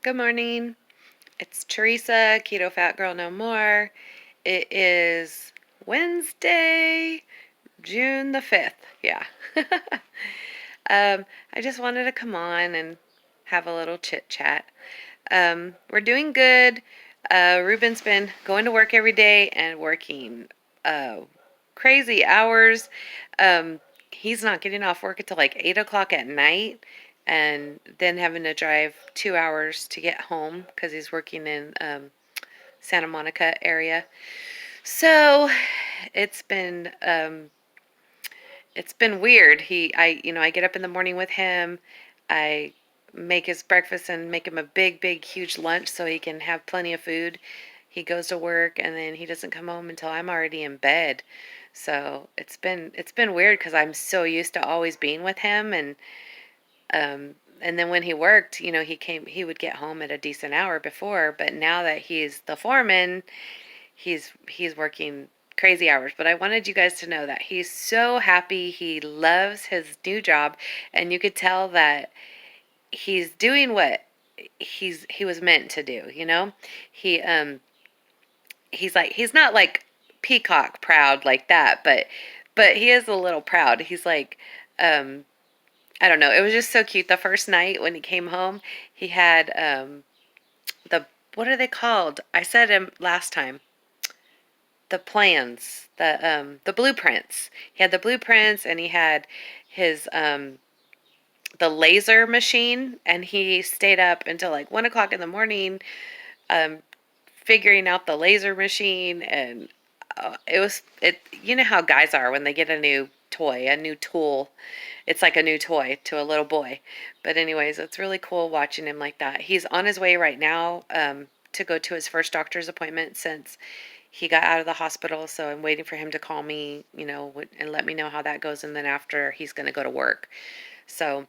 Good morning. It's Theresa, Ketofatgurlnomore. It is Wednesday, June the 5th. Yeah. I just wanted to come on and have a little chit chat. We're doing good. Ruben's been going to work every day and working crazy hours. Um, he's not getting off work until like 8 o'clock at night and then having to drive 2 hours to get home because he's working in Santa Monica area. So it's been um, it's been weird. I get up in the morning with him. I make his breakfast and make him a big, huge lunch so he can have plenty of food. He goes to work and then he doesn't come home until I'm already in bed. So it's been weird because I'm so used to always being with him and then when he worked, he would get home at a decent hour before, but now that he's the foreman, he's working crazy hours. But I wanted you guys to know that he's so happy. He loves his new job, and you could tell that he's doing what he was meant to do. He he's not like peacock proud like that, but he is a little proud. He's like um I don't know. It was just so cute. The first night when he came home, he had the what are they called? I said him last time. The plans, the blueprints. He had the blueprints and he had his the laser machine, and he stayed up until like 1 o'clock in the morning um figuring out the laser machine. And it you know how guys are when they get a new toy, a new tool. It's like a new toy to a little boy. But anyways, it's really cool watching him like that. He's on his way right now to go to his first doctor's appointment since he got out of the hospital. So I'm waiting for him to call me, and let me know how that goes. And then after, he's going to go to work. So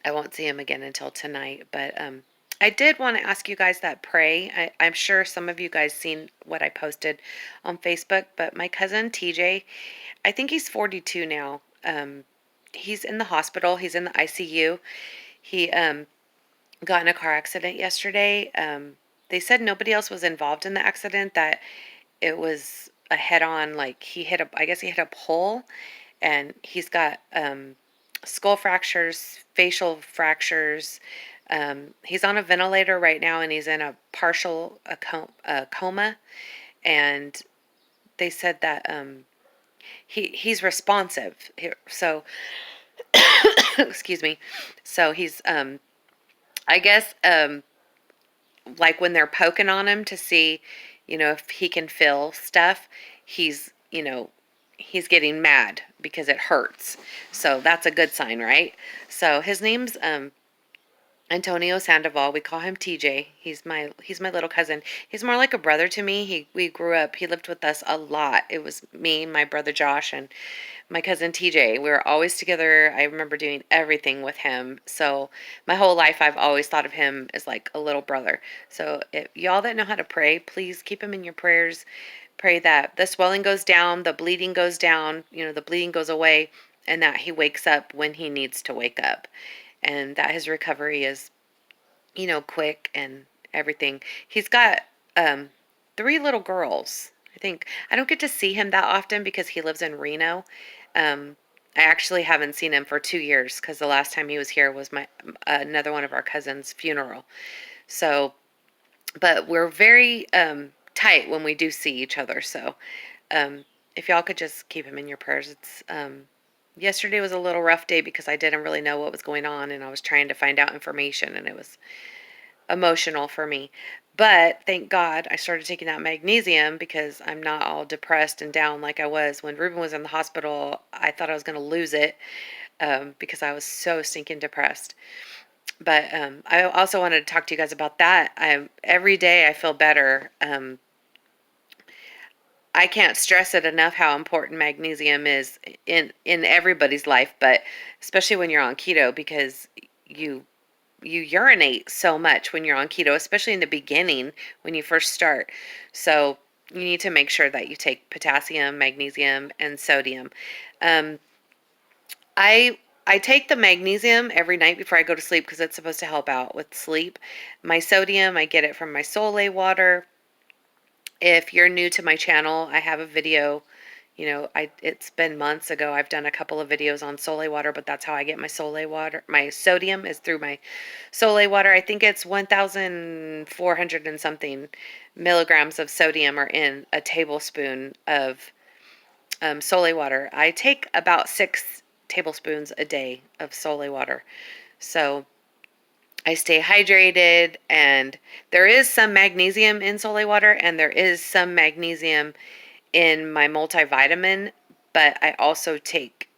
I won't see him again until tonight. But I did want to ask you guys that pray. I'm sure some of you guys seen what I posted on Facebook, but my cousin TJ, I think he's 42 now. He's in the hospital. He's in the ICU. He got in a car accident yesterday. They said nobody else was involved in the accident, that it was a head-on, like I guess he hit a pole, and he's got skull fractures, facial fractures. He's on a ventilator right now, and he's in a partial coma. And they said that he's responsive. So, excuse me. So he's, I guess, like when they're poking on him to see, if he can feel stuff, he's, he's getting mad because it hurts. So that's a good sign, right? So his name's Antonio Sandoval. We call him TJ. He's my little cousin. He's more like a brother to me. We grew up. He lived with us a lot. It was me, my brother Josh, and my cousin TJ. We were always together. I remember doing everything with him. So my whole life, I've always thought of him as like a little brother. So if y'all that know how to pray, please keep him in your prayers. Pray that the swelling goes down, the bleeding goes down, the bleeding goes away, and that he wakes up when he needs to wake up, and that his recovery is, quick and everything. He's got um, three little girls. I think I don't get to see him that often because he lives in Reno. I actually haven't seen him for 2 years because the last time he was here was my another one of our cousins' funeral. So, but we're very tight when we do see each other. So, um, if y'all could just keep him in your prayers. Yesterday was a little rough day because I didn't really know what was going on, and I was trying to find out information, and it was emotional for me. But thank God I started taking that magnesium because I'm not all depressed and down like I was when Ruben was in the hospital. I thought I was going to lose it because I was so stinking depressed. But I also wanted to talk to you guys about that. Every day I feel better. I can't stress it enough how important magnesium is in everybody's life, but especially when you're on keto, because you you urinate so much when you're on keto, especially in the beginning when you first start. So you need to make sure that you take potassium, magnesium, and sodium. Um, I I take the magnesium every night before I go to sleep because it's supposed to help out with sleep. My sodium, I get it from my Soleil water. If you're new to my channel, I have a video. It's been months ago. I've done a couple of videos on Soleil water, but that's how I get my Soleil water. My sodium is through my Soleil water. I think it's 1,400 and something milligrams of sodium are in a tablespoon of Soleil water. I take about 6 tablespoons a day of Soleil water. So I stay hydrated, and there is some magnesium in Soleil water, and there is some magnesium in my multivitamin, but I also take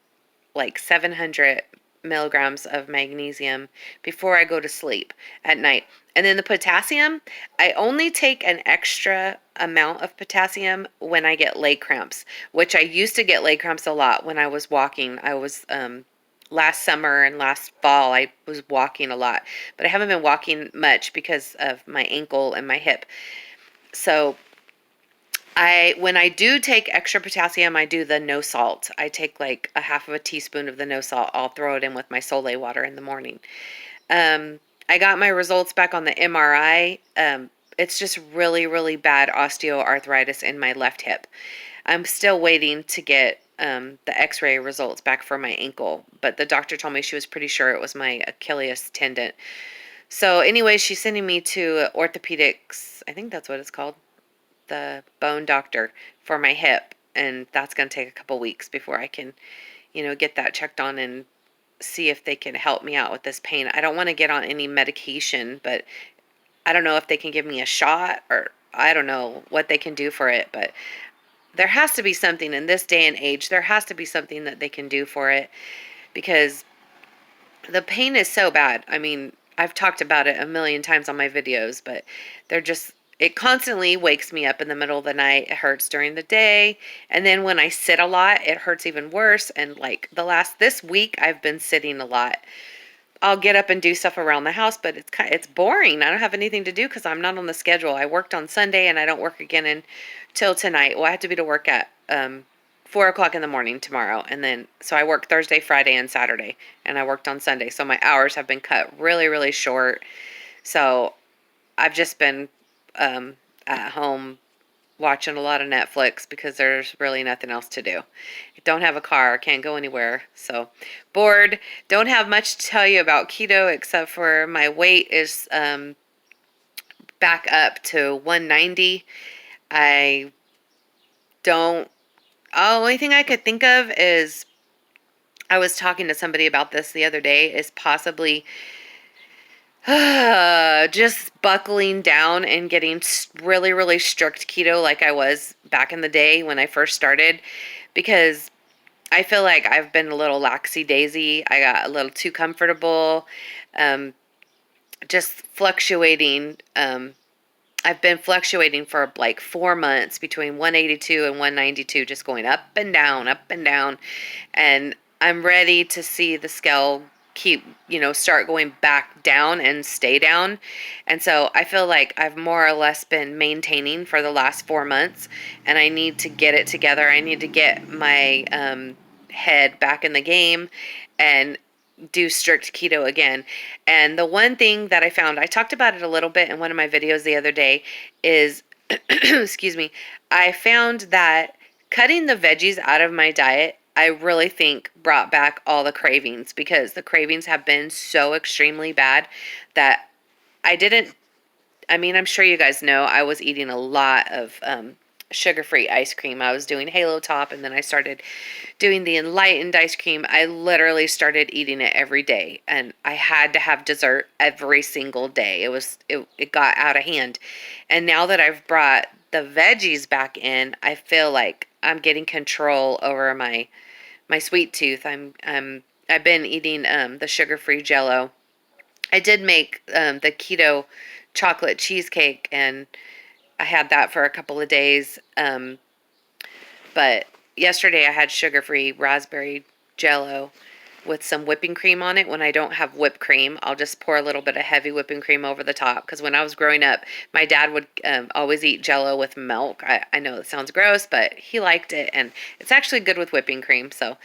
like 700 milligrams of magnesium before I go to sleep at night. And then the potassium, I only take an extra amount of potassium when I get leg cramps, which I used to get leg cramps a lot when I was walking. I was, last summer and last fall, I was walking a lot, but I haven't been walking much because of my ankle and my hip. So when I do take extra potassium, I do the no salt. I take like a half of a teaspoon of the no salt. I'll throw it in with my Soleil water in the morning. I got my results back on the MRI. It's just really, really bad osteoarthritis in my left hip. I'm still waiting to get the x-ray results back for my ankle, but the doctor told me she was pretty sure it was my Achilles tendon. So anyway, she's sending me to orthopedics. I think that's what it's called, the bone doctor, for my hip, and that's going to take a couple weeks before I can, get that checked on and see if they can help me out with this pain. I don't want to get on any medication, but I don't know if they can give me a shot, or I don't know what they can do for it, but there has to be something in this day and age. There has to be something that they can do for it, because the pain is so bad. I mean, I've talked about it a million times on my videos, but it constantly wakes me up in the middle of the night. It hurts during the day. And then when I sit a lot, it hurts even worse. And like this week, I've been sitting a lot. I'll get up and do stuff around the house, but it's boring. I don't have anything to do because I'm not on the schedule. I worked on Sunday and I don't work again until tonight. Well, I have to be to work at 4 o'clock in the morning tomorrow. And then, so I work Thursday, Friday, and Saturday, and I worked on Sunday. So my hours have been cut really, really short. So I've just been at home watching a lot of Netflix because there's really nothing else to do. I don't have a car, can't go anywhere, so bored. Don't have much to tell you about keto except for my weight is back up to 190. I don't, only thing I could think of is, I was talking to somebody about this the other day, is possibly just buckling down and getting really, really strict keto like I was back in the day when I first started, because I feel like I've been a little laxy-daisy. I got a little too comfortable, just fluctuating. I've been fluctuating for like 4 months between 182 and 192, just going up and down, up and down. And I'm ready to see the scale start going back down and stay down. And so I feel like I've more or less been maintaining for the last 4 months, and I need to get it together. I need to get my head back in the game and do strict keto again. And the one thing that I found, I talked about it a little bit in one of my videos the other day, is excuse me, I found that cutting the veggies out of my diet, I really think brought back all the cravings, because the cravings have been so extremely bad that I'm sure you guys know, I was eating a lot of sugar-free ice cream. I was doing Halo Top, and then I started doing the enlightened ice cream. I literally started eating it every day, and I had to have dessert every single day. It got out of hand. And now that I've brought the veggies back in, I feel like I'm getting control over my sweet tooth. I've been eating the sugar-free Jello. I did make the keto chocolate cheesecake, and I had that for a couple of days. But yesterday I had sugar-free raspberry Jello with some whipping cream on it. When I don't have whipped cream, I'll just pour a little bit of heavy whipping cream over the top. Because when I was growing up, my dad would always eat Jello with milk. I know it sounds gross, but he liked it, and it's actually good with whipping cream. So,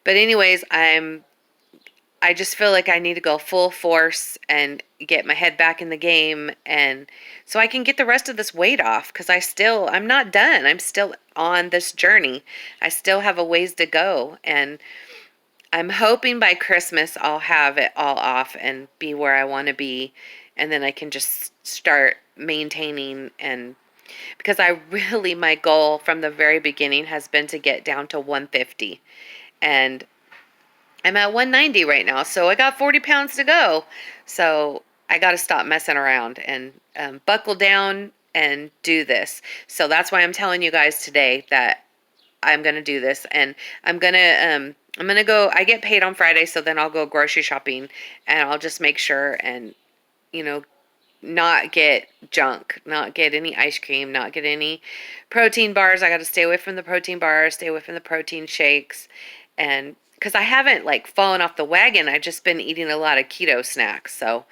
but anyways, I'm I just feel like I need to go full force and get my head back in the game, and so I can get the rest of this weight off, because I'm not done. I'm still on this journey. I still have a ways to go, and I'm hoping by Christmas I'll have it all off and be where I want to be, and then I can just start maintaining. And because my goal from the very beginning has been to get down to 150, and I'm at 190 right now, so I got 40 pounds to go. So I got to stop messing around and buckle down and do this. So that's why I'm telling you guys today that I'm gonna do this, and I'm gonna go. I get paid on Friday, so then I'll go grocery shopping, and I'll just make sure and you know not get junk, not get any ice cream, not get any protein bars. I got to stay away from the protein bars, stay away from the protein shakes, and because I haven't like fallen off the wagon, I've just been eating a lot of keto snacks. So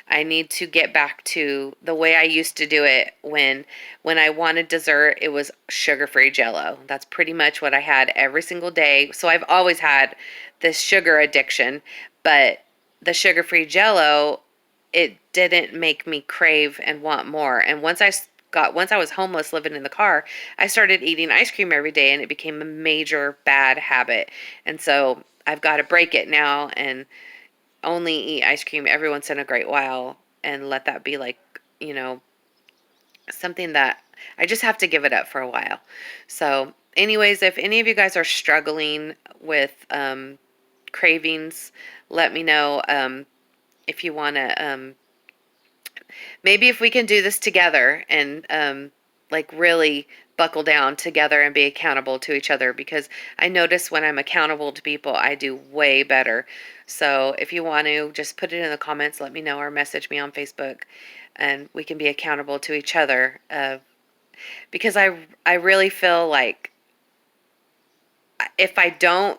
I need to get back to the way I used to do it when I wanted dessert. It was sugar-free Jello. That's pretty much what I had every single day. So I've always had this sugar addiction, but the sugar-free Jello, it didn't make me crave and want more. And once I was homeless living in the car, I started eating ice cream every day, and it became a major bad habit. And so I've got to break it now and only eat ice cream every once in a great while, and let that be like, something that I just have to give it up for a while. So anyways, if any of you guys are struggling with cravings, let me know. If you want to, maybe if we can do this together and like really buckle down together and be accountable to each other, because I notice when I'm accountable to people, I do way better. So if you want to, just put it in the comments, let me know, or message me on Facebook, and we can be accountable to each other. Because I really feel like if I don't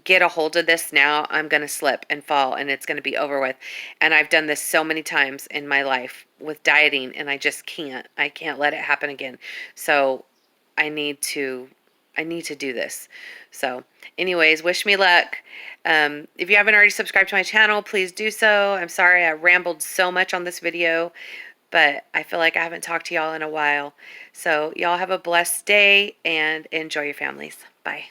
get a hold of this now, I'm going to slip and fall, and it's going to be over with. And I've done this so many times in my life with dieting, and I just can't. I can't let it happen again. So I need to do this. So anyways, wish me luck. If you haven't already subscribed to my channel, please do so. I'm sorry I rambled so much on this video, but I feel like I haven't talked to y'all in a while. So y'all have a blessed day and enjoy your families. Bye.